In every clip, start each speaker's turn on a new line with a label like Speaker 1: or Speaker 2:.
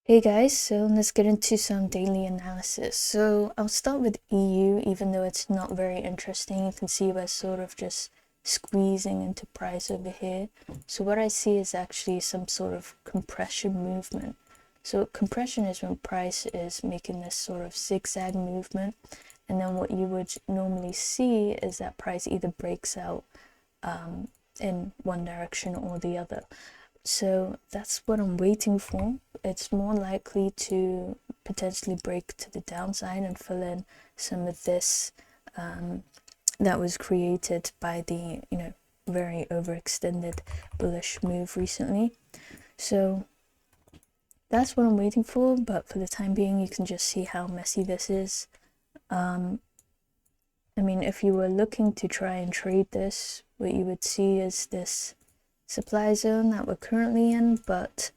Speaker 1: Hey guys, so let's get into some daily analysis. So I'll start with EU, even though it's not very interesting. You can see we're sort of just squeezing into price over here. So what I see is actually some sort of compression movement. So compression is when price is making this sort of zigzag movement. And then what you would normally see is that price either breaks out in one direction or the other. So that's what I'm waiting for. It's more likely to potentially break to the downside and fill in some of this that was created by the, very overextended bullish move recently. So that's what I'm waiting for, but for the time being, you can just see how messy this is. I mean, if you were looking to try and trade this, what you would see is this supply zone that we're currently in, but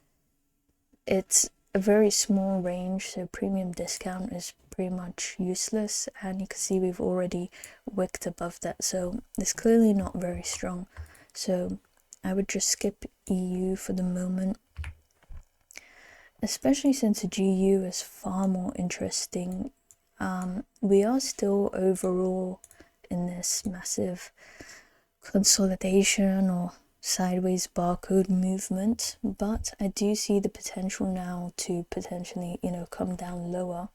Speaker 1: it's a very small range, so premium discount is pretty much useless, and you can see we've already wicked above that, so it's clearly not very strong. So I would just skip EU for the moment, especially since the GU is far more interesting. We are still overall in this massive consolidation or sideways barcode movement, but I do see the potential now to potentially, come down lower.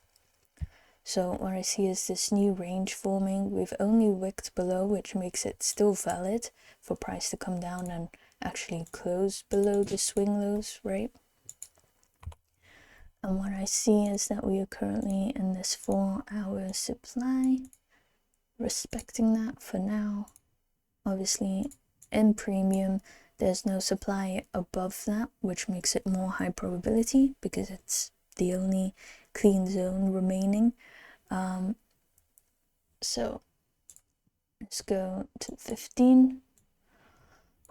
Speaker 1: So what I see is this new range forming. We've only wicked below, which makes it still valid for price to come down and actually close below the swing lows, right? And what I see is that we are currently in this 4-hour supply, respecting that for now. Obviously, in premium, there's no supply above that, which makes it more high probability because it's the only clean zone remaining. So let's go to 15.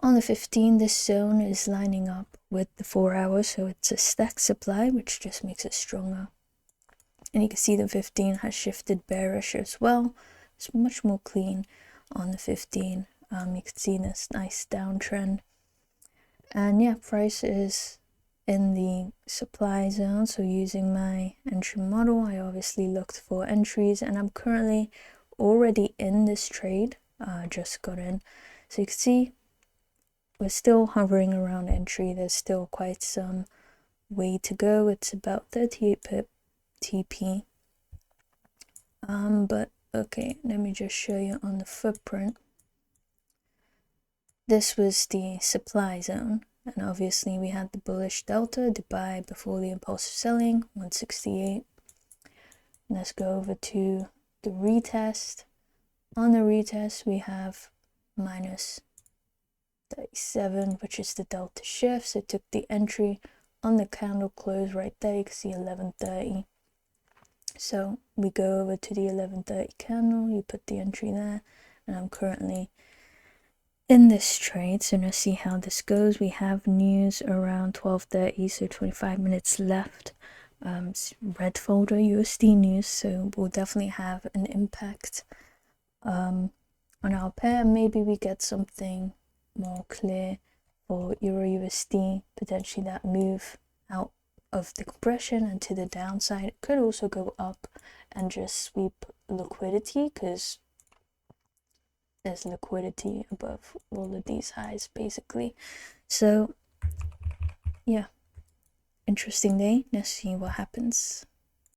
Speaker 1: On the 15, this zone is lining up with the 4 hours, so it's a stacked supply, which just makes it stronger. And you can see the 15 has shifted bearish as well. It's much more clean on the 15. You can see this nice downtrend. And yeah, price is in the supply zone. So using my entry model, I obviously looked for entries, and I'm currently already in this trade. Just got in. So you can see we're still hovering around entry. There's still quite some way to go. It's about 38 pip TP. But okay, let me just show you on the footprint. This was the supply zone, and obviously we had the bullish delta, the buy before the impulsive selling, 168. Let's go over to the retest. On the retest, we have minus 37, which is the delta shift. So it took the entry on the candle close right there. You can see 11:30. So we go over to the 11:30 candle, you put the entry there, and I'm currently in this trade. So let's see how this goes. We have news around 12:30, so 25 minutes left. Red folder USD news, so we'll definitely have an impact on our pair. Maybe we get something more clear for Euro USD, potentially that move out of the compression and to the downside. It could also go up and just sweep liquidity, because there's liquidity above all of these highs basically. So yeah, interesting day. Let's see what happens.